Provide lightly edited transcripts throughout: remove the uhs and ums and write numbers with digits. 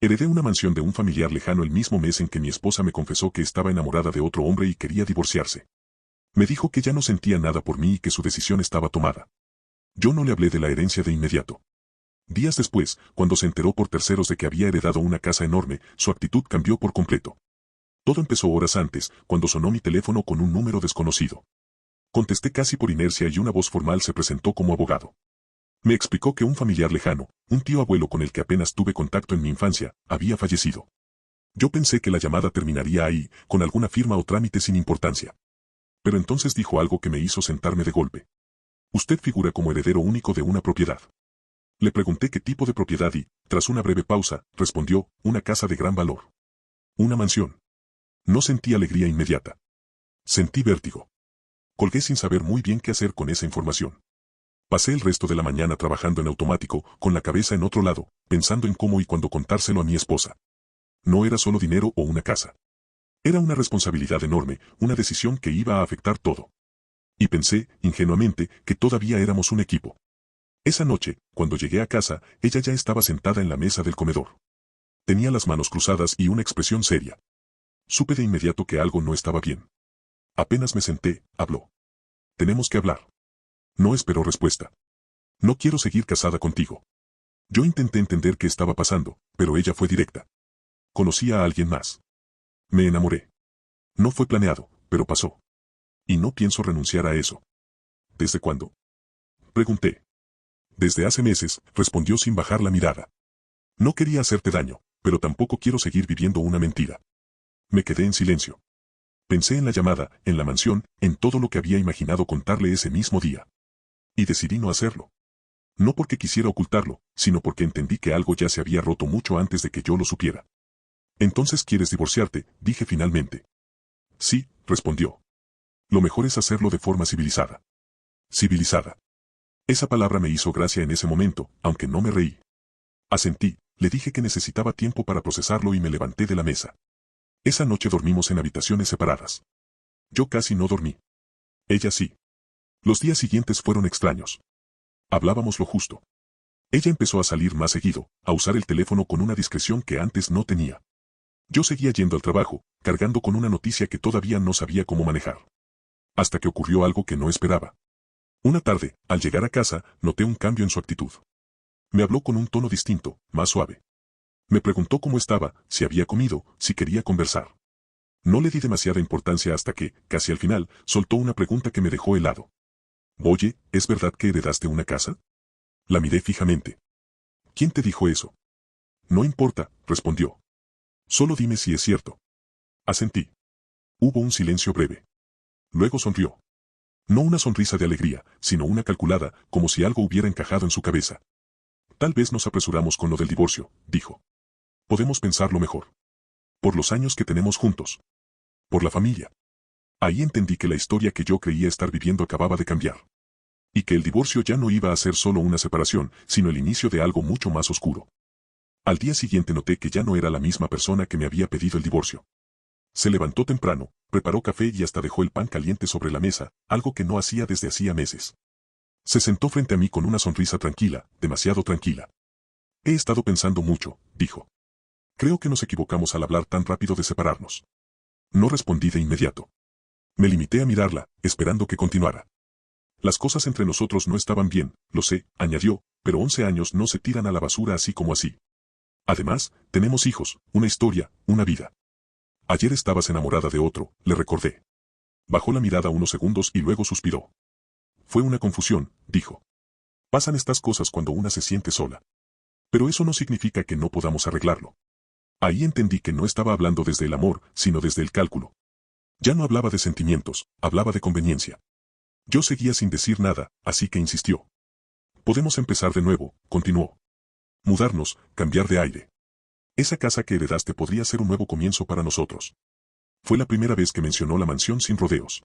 Heredé una mansión de un familiar lejano el mismo mes en que mi esposa me confesó que estaba enamorada de otro hombre y quería divorciarse. Me dijo que ya no sentía nada por mí y que su decisión estaba tomada. Yo no le hablé de la herencia de inmediato. Días después, cuando se enteró por terceros de que había heredado una casa enorme, su actitud cambió por completo. Todo empezó horas antes, cuando sonó mi teléfono con un número desconocido. Contesté casi por inercia y una voz formal se presentó como abogado. Me explicó que un familiar lejano, un tío abuelo con el que apenas tuve contacto en mi infancia, había fallecido. Yo pensé que la llamada terminaría ahí, con alguna firma o trámite sin importancia. Pero entonces dijo algo que me hizo sentarme de golpe. Usted figura como heredero único de una propiedad. Le pregunté qué tipo de propiedad y, tras una breve pausa, respondió, una casa de gran valor. Una mansión. No sentí alegría inmediata. Sentí vértigo. Colgué sin saber muy bien qué hacer con esa información. Pasé el resto de la mañana trabajando en automático, con la cabeza en otro lado, pensando en cómo y cuándo contárselo a mi esposa. No era solo dinero o una casa. Era una responsabilidad enorme, una decisión que iba a afectar todo. Y pensé, ingenuamente, que todavía éramos un equipo. Esa noche, cuando llegué a casa, ella ya estaba sentada en la mesa del comedor. Tenía las manos cruzadas y una expresión seria. Supe de inmediato que algo no estaba bien. Apenas me senté, habló. Tenemos que hablar. No esperó respuesta. No quiero seguir casada contigo. Yo intenté entender qué estaba pasando, pero ella fue directa. Conocí a alguien más. Me enamoré. No fue planeado, pero pasó. Y no pienso renunciar a eso. ¿Desde cuándo? Pregunté. Desde hace meses, respondió sin bajar la mirada. No quería hacerte daño, pero tampoco quiero seguir viviendo una mentira. Me quedé en silencio. Pensé en la llamada, en la mansión, en todo lo que había imaginado contarle ese mismo día. Y decidí no hacerlo. No porque quisiera ocultarlo, sino porque entendí que algo ya se había roto mucho antes de que yo lo supiera. Entonces quieres divorciarte, dije finalmente. Sí, respondió. Lo mejor es hacerlo de forma civilizada. Civilizada. Esa palabra me hizo gracia en ese momento, aunque no me reí. Asentí, le dije que necesitaba tiempo para procesarlo y me levanté de la mesa. Esa noche dormimos en habitaciones separadas. Yo casi no dormí. Ella sí. Los días siguientes fueron extraños. Hablábamos lo justo. Ella empezó a salir más seguido, a usar el teléfono con una discreción que antes no tenía. Yo seguía yendo al trabajo, cargando con una noticia que todavía no sabía cómo manejar. Hasta que ocurrió algo que no esperaba. Una tarde, al llegar a casa, noté un cambio en su actitud. Me habló con un tono distinto, más suave. Me preguntó cómo estaba, si había comido, si quería conversar. No le di demasiada importancia hasta que, casi al final, soltó una pregunta que me dejó helado. Oye, ¿es verdad que heredaste una casa? La miré fijamente. ¿Quién te dijo eso? No importa, respondió. Solo dime si es cierto. Asentí. Hubo un silencio breve. Luego sonrió. No una sonrisa de alegría, sino una calculada, como si algo hubiera encajado en su cabeza. Tal vez nos apresuramos con lo del divorcio, dijo. Podemos pensarlo mejor. Por los años que tenemos juntos. Por la familia. Ahí entendí que la historia que yo creía estar viviendo acababa de cambiar. Y que el divorcio ya no iba a ser solo una separación, sino el inicio de algo mucho más oscuro. Al día siguiente noté que ya no era la misma persona que me había pedido el divorcio. Se levantó temprano, preparó café y hasta dejó el pan caliente sobre la mesa, algo que no hacía desde hacía meses. Se sentó frente a mí con una sonrisa tranquila, demasiado tranquila. He estado pensando mucho, dijo. Creo que nos equivocamos al hablar tan rápido de separarnos. No respondí de inmediato. Me limité a mirarla, esperando que continuara. Las cosas entre nosotros no estaban bien, lo sé, añadió, pero 11 años no se tiran a la basura así como así. Además, tenemos hijos, una historia, una vida. Ayer estabas enamorada de otro, le recordé. Bajó la mirada unos segundos y luego suspiró. Fue una confusión, dijo. Pasan estas cosas cuando una se siente sola. Pero eso no significa que no podamos arreglarlo. Ahí entendí que no estaba hablando desde el amor, sino desde el cálculo. Ya no hablaba de sentimientos, hablaba de conveniencia. Yo seguía sin decir nada, así que insistió. Podemos empezar de nuevo, continuó. Mudarnos, cambiar de aire. Esa casa que heredaste podría ser un nuevo comienzo para nosotros. Fue la primera vez que mencionó la mansión sin rodeos.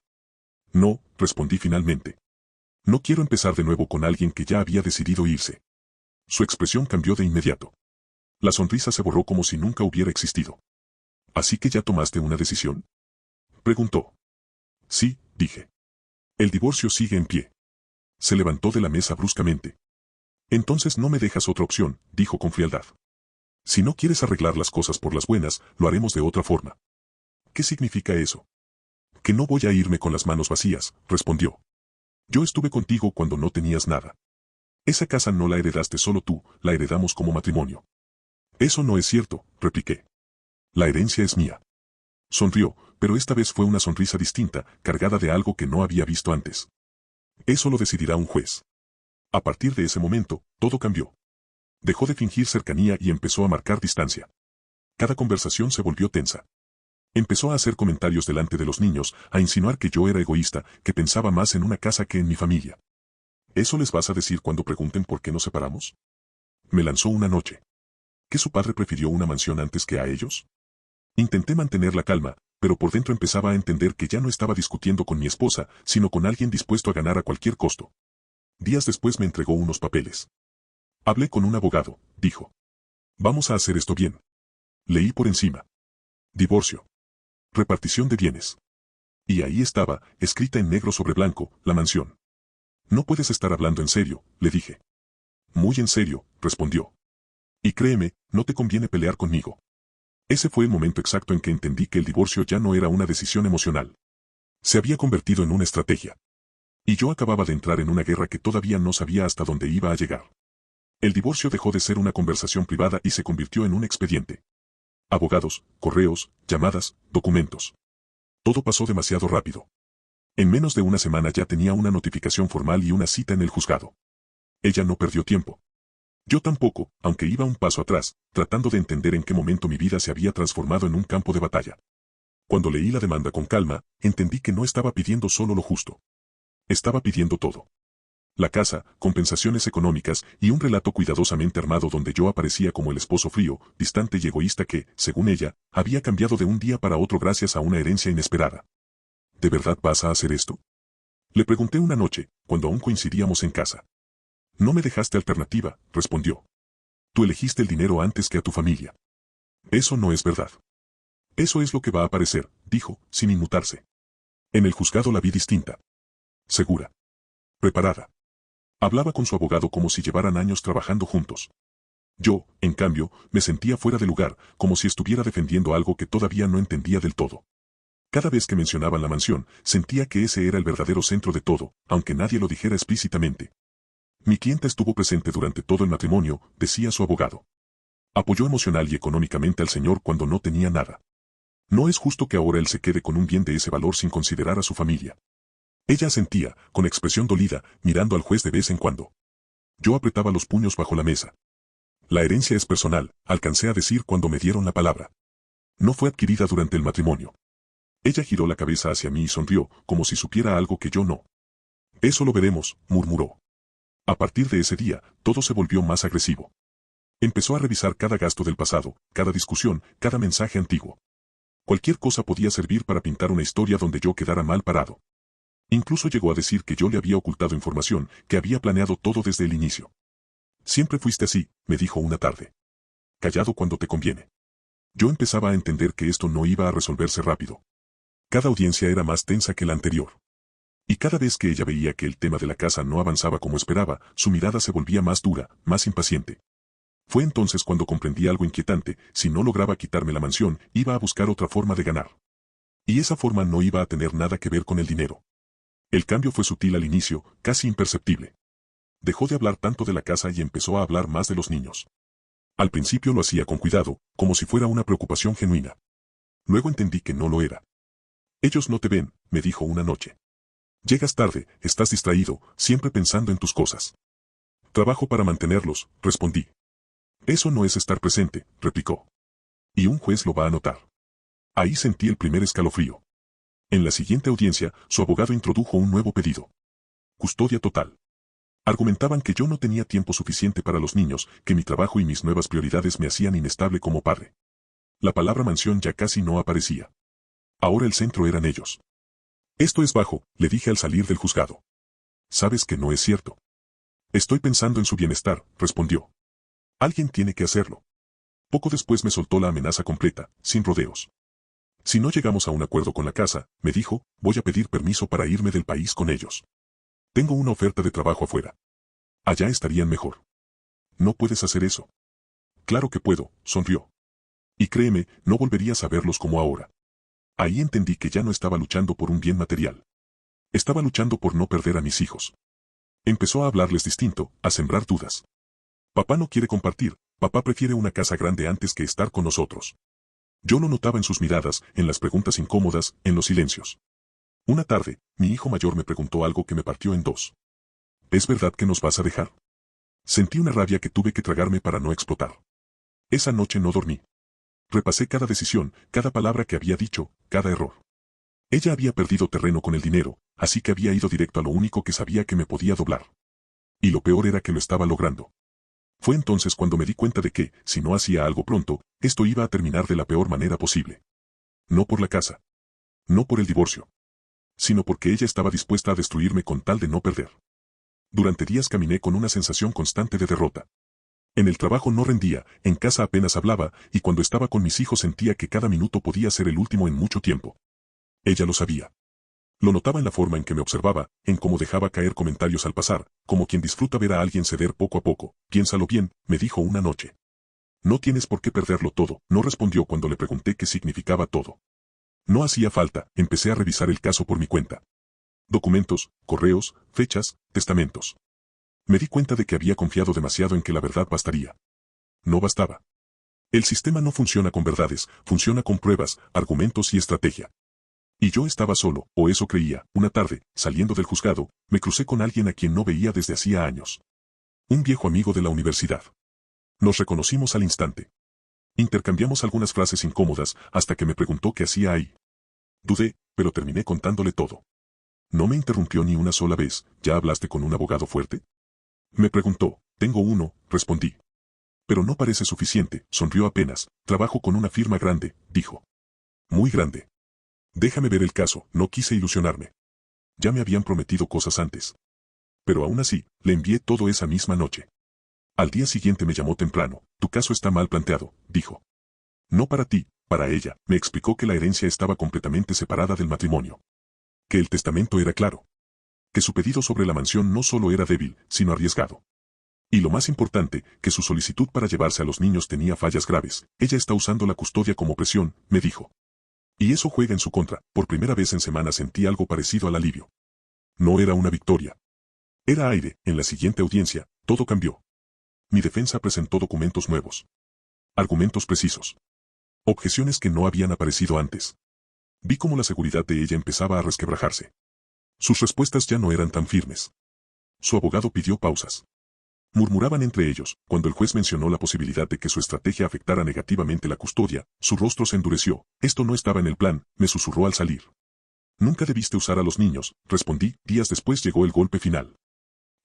No, respondí finalmente. No quiero empezar de nuevo con alguien que ya había decidido irse. Su expresión cambió de inmediato. La sonrisa se borró como si nunca hubiera existido. ¿Así que ya tomaste una decisión? Preguntó. Sí, dije. El divorcio sigue en pie. Se levantó de la mesa bruscamente. Entonces no me dejas otra opción, dijo con frialdad. Si no quieres arreglar las cosas por las buenas, lo haremos de otra forma. ¿Qué significa eso? Que no voy a irme con las manos vacías, respondió. Yo estuve contigo cuando no tenías nada. Esa casa no la heredaste solo tú, la heredamos como matrimonio. Eso no es cierto, repliqué. La herencia es mía. Sonrió, pero esta vez fue una sonrisa distinta, cargada de algo que no había visto antes. Eso lo decidirá un juez. A partir de ese momento, todo cambió. Dejó de fingir cercanía y empezó a marcar distancia. Cada conversación se volvió tensa. Empezó a hacer comentarios delante de los niños, a insinuar que yo era egoísta, que pensaba más en una casa que en mi familia. ¿Eso les vas a decir cuando pregunten por qué nos separamos? Me lanzó una noche. ¿Que su padre prefirió una mansión antes que a ellos? Intenté mantener la calma, pero por dentro empezaba a entender que ya no estaba discutiendo con mi esposa, sino con alguien dispuesto a ganar a cualquier costo. Días después me entregó unos papeles. Hablé con un abogado, dijo. Vamos a hacer esto bien. Leí por encima. Divorcio. Repartición de bienes. Y ahí estaba, escrita en negro sobre blanco, la mansión. No puedes estar hablando en serio, le dije. Muy en serio, respondió. Y créeme, no te conviene pelear conmigo. Ese fue el momento exacto en que entendí que el divorcio ya no era una decisión emocional. Se había convertido en una estrategia. Y yo acababa de entrar en una guerra que todavía no sabía hasta dónde iba a llegar. El divorcio dejó de ser una conversación privada y se convirtió en un expediente. Abogados, correos, llamadas, documentos. Todo pasó demasiado rápido. En menos de una semana ya tenía una notificación formal y una cita en el juzgado. Ella no perdió tiempo. Yo tampoco, aunque iba un paso atrás, tratando de entender en qué momento mi vida se había transformado en un campo de batalla. Cuando leí la demanda con calma, entendí que no estaba pidiendo solo lo justo. Estaba pidiendo todo. La casa, compensaciones económicas y un relato cuidadosamente armado donde yo aparecía como el esposo frío, distante y egoísta que, según ella, había cambiado de un día para otro gracias a una herencia inesperada. ¿De verdad vas a hacer esto? Le pregunté una noche, cuando aún coincidíamos en casa. No me dejaste alternativa, respondió. Tú elegiste el dinero antes que a tu familia. Eso no es verdad. Eso es lo que va a aparecer, dijo, sin inmutarse. En el juzgado la vi distinta. Segura. Preparada. Hablaba con su abogado como si llevaran años trabajando juntos. Yo, en cambio, me sentía fuera de lugar, como si estuviera defendiendo algo que todavía no entendía del todo. Cada vez que mencionaban la mansión, sentía que ese era el verdadero centro de todo, aunque nadie lo dijera explícitamente. Mi clienta estuvo presente durante todo el matrimonio, decía su abogado. Apoyó emocional y económicamente al señor cuando no tenía nada. No es justo que ahora él se quede con un bien de ese valor sin considerar a su familia. Ella asentía, con expresión dolida, mirando al juez de vez en cuando. Yo apretaba los puños bajo la mesa. La herencia es personal, alcancé a decir cuando me dieron la palabra. No fue adquirida durante el matrimonio. Ella giró la cabeza hacia mí y sonrió, como si supiera algo que yo no. Eso lo veremos, murmuró. A partir de ese día, todo se volvió más agresivo. Empezó a revisar cada gasto del pasado, cada discusión, cada mensaje antiguo. Cualquier cosa podía servir para pintar una historia donde yo quedara mal parado. Incluso llegó a decir que yo le había ocultado información, que había planeado todo desde el inicio. Siempre fuiste así, me dijo una tarde. Callado cuando te conviene. Yo empezaba a entender que esto no iba a resolverse rápido. Cada audiencia era más tensa que la anterior. Y cada vez que ella veía que el tema de la casa no avanzaba como esperaba, su mirada se volvía más dura, más impaciente. Fue entonces cuando comprendí algo inquietante: si no lograba quitarme la mansión, iba a buscar otra forma de ganar. Y esa forma no iba a tener nada que ver con el dinero. El cambio fue sutil al inicio, casi imperceptible. Dejó de hablar tanto de la casa y empezó a hablar más de los niños. Al principio lo hacía con cuidado, como si fuera una preocupación genuina. Luego entendí que no lo era. Ellos no te ven, me dijo una noche. Llegas tarde, estás distraído, siempre pensando en tus cosas. Trabajo para mantenerlos, respondí. Eso no es estar presente, replicó. Y un juez lo va a notar. Ahí sentí el primer escalofrío. En la siguiente audiencia, su abogado introdujo un nuevo pedido. Custodia total. Argumentaban que yo no tenía tiempo suficiente para los niños, que mi trabajo y mis nuevas prioridades me hacían inestable como padre. La palabra mansión ya casi no aparecía. Ahora el centro eran ellos. Esto es bajo, le dije al salir del juzgado. Sabes que no es cierto. Estoy pensando en su bienestar, respondió. Alguien tiene que hacerlo. Poco después me soltó la amenaza completa, sin rodeos. Si no llegamos a un acuerdo con la casa, me dijo, voy a pedir permiso para irme del país con ellos. Tengo una oferta de trabajo afuera. Allá estarían mejor. No puedes hacer eso. Claro que puedo, sonrió. Y créeme, no volverías a verlos como ahora. Ahí entendí que ya no estaba luchando por un bien material. Estaba luchando por no perder a mis hijos. Empezó a hablarles distinto, a sembrar dudas. Papá no quiere compartir, papá prefiere una casa grande antes que estar con nosotros. Yo lo notaba en sus miradas, en las preguntas incómodas, en los silencios. Una tarde, mi hijo mayor me preguntó algo que me partió en dos. ¿Es verdad que nos vas a dejar? Sentí una rabia que tuve que tragarme para no explotar. Esa noche no dormí. Repasé cada decisión, cada palabra que había dicho, cada error. Ella había perdido terreno con el dinero, así que había ido directo a lo único que sabía que me podía doblar. Y lo peor era que lo estaba logrando. Fue entonces cuando me di cuenta de que, si no hacía algo pronto, esto iba a terminar de la peor manera posible. No por la casa. No por el divorcio. Sino porque ella estaba dispuesta a destruirme con tal de no perder. Durante días caminé con una sensación constante de derrota. En el trabajo no rendía, en casa apenas hablaba, y cuando estaba con mis hijos sentía que cada minuto podía ser el último en mucho tiempo. Ella lo sabía. Lo notaba en la forma en que me observaba, en cómo dejaba caer comentarios al pasar, como quien disfruta ver a alguien ceder poco a poco. Piénsalo bien, me dijo una noche. No tienes por qué perderlo todo, no respondió cuando le pregunté qué significaba todo. No hacía falta, empecé a revisar el caso por mi cuenta. Documentos, correos, fechas, testamentos. Me di cuenta de que había confiado demasiado en que la verdad bastaría. No bastaba. El sistema no funciona con verdades, funciona con pruebas, argumentos y estrategia. Y yo estaba solo, o eso creía. Una tarde, saliendo del juzgado, me crucé con alguien a quien no veía desde hacía años. Un viejo amigo de la universidad. Nos reconocimos al instante. Intercambiamos algunas frases incómodas hasta que me preguntó qué hacía ahí. Dudé, pero terminé contándole todo. No me interrumpió ni una sola vez. ¿Ya hablaste con un abogado fuerte? Me preguntó. Tengo uno, respondí. Pero no parece suficiente, sonrió apenas. Trabajo con una firma grande, dijo. Muy grande. Déjame ver el caso, no quise ilusionarme. Ya me habían prometido cosas antes. Pero aún así, le envié todo esa misma noche. Al día siguiente me llamó temprano. Tu caso está mal planteado, dijo. No para ti, para ella. Me explicó que la herencia estaba completamente separada del matrimonio. Que el testamento era claro. Que su pedido sobre la mansión no solo era débil, sino arriesgado. Y lo más importante, que su solicitud para llevarse a los niños tenía fallas graves. Ella está usando la custodia como presión, me dijo. Y eso juega en su contra. Por primera vez en semanas sentí algo parecido al alivio. No era una victoria. Era aire. En la siguiente audiencia, todo cambió. Mi defensa presentó documentos nuevos. Argumentos precisos. Objeciones que no habían aparecido antes. Vi cómo la seguridad de ella empezaba a resquebrajarse. Sus respuestas ya no eran tan firmes. Su abogado pidió pausas. Murmuraban entre ellos. Cuando el juez mencionó la posibilidad de que su estrategia afectara negativamente la custodia, su rostro se endureció. Esto no estaba en el plan, me susurró al salir. Nunca debiste usar a los niños, respondí. Días después llegó el golpe final.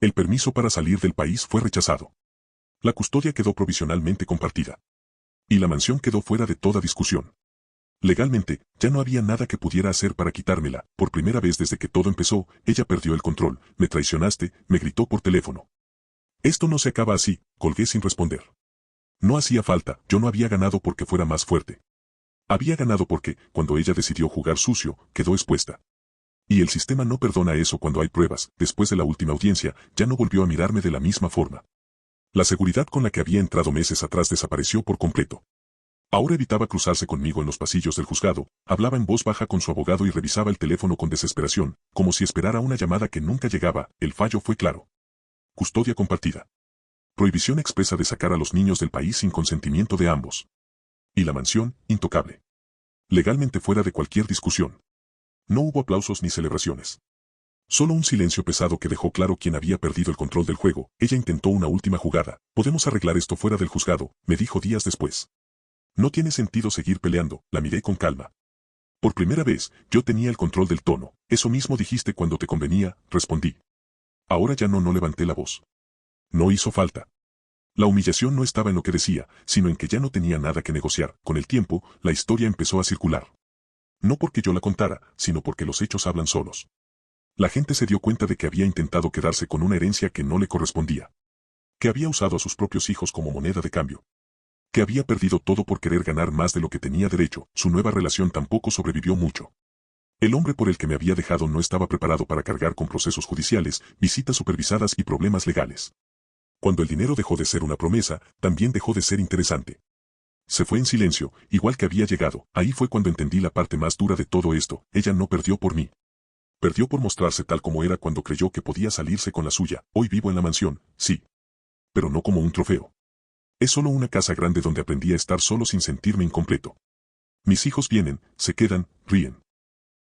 El permiso para salir del país fue rechazado. La custodia quedó provisionalmente compartida. Y la mansión quedó fuera de toda discusión. Legalmente, ya no había nada que pudiera hacer para quitármela. Por primera vez desde que todo empezó, ella perdió el control. Me traicionaste, me gritó por teléfono. Esto no se acaba así, colgué sin responder. No hacía falta, yo no había ganado porque fuera más fuerte. Había ganado porque, cuando ella decidió jugar sucio, quedó expuesta. Y el sistema no perdona eso cuando hay pruebas. Después de la última audiencia, ya no volvió a mirarme de la misma forma. La seguridad con la que había entrado meses atrás desapareció por completo. Ahora evitaba cruzarse conmigo en los pasillos del juzgado, hablaba en voz baja con su abogado y revisaba el teléfono con desesperación, como si esperara una llamada que nunca llegaba. El fallo fue claro. Custodia compartida. Prohibición expresa de sacar a los niños del país sin consentimiento de ambos. Y la mansión, intocable. Legalmente fuera de cualquier discusión. No hubo aplausos ni celebraciones. Solo un silencio pesado que dejó claro quién había perdido el control del juego. Ella intentó una última jugada. Podemos arreglar esto fuera del juzgado, me dijo días después. No tiene sentido seguir peleando, la miré con calma. Por primera vez, yo tenía el control del tono. Eso mismo dijiste cuando te convenía, respondí. Ahora ya no levanté la voz. No hizo falta. La humillación no estaba en lo que decía, sino en que ya no tenía nada que negociar. Con el tiempo, la historia empezó a circular. No porque yo la contara, sino porque los hechos hablan solos. La gente se dio cuenta de que había intentado quedarse con una herencia que no le correspondía. Que había usado a sus propios hijos como moneda de cambio. Que había perdido todo por querer ganar más de lo que tenía derecho. Su nueva relación tampoco sobrevivió mucho. El hombre por el que me había dejado no estaba preparado para cargar con procesos judiciales, visitas supervisadas y problemas legales. Cuando el dinero dejó de ser una promesa, también dejó de ser interesante. Se fue en silencio, igual que había llegado. Ahí fue cuando entendí la parte más dura de todo esto. Ella no perdió por mí. Perdió por mostrarse tal como era cuando creyó que podía salirse con la suya. Hoy vivo en la mansión, sí. Pero no como un trofeo. Es solo una casa grande donde aprendí a estar solo sin sentirme incompleto. Mis hijos vienen, se quedan, ríen.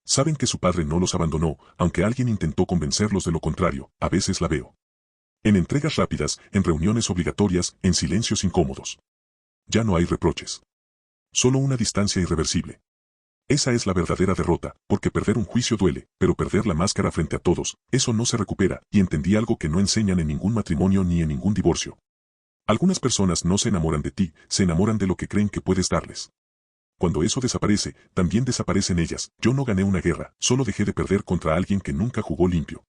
Saben que su padre no los abandonó, aunque alguien intentó convencerlos de lo contrario. A veces la veo. En entregas rápidas, en reuniones obligatorias, en silencios incómodos. Ya no hay reproches. Solo una distancia irreversible. Esa es la verdadera derrota, porque perder un juicio duele, pero perder la máscara frente a todos, eso no se recupera, y entendí algo que no enseñan en ningún matrimonio ni en ningún divorcio. Algunas personas no se enamoran de ti, se enamoran de lo que creen que puedes darles. Cuando eso desaparece, también desaparecen ellas. Yo no gané una guerra, solo dejé de perder contra alguien que nunca jugó limpio.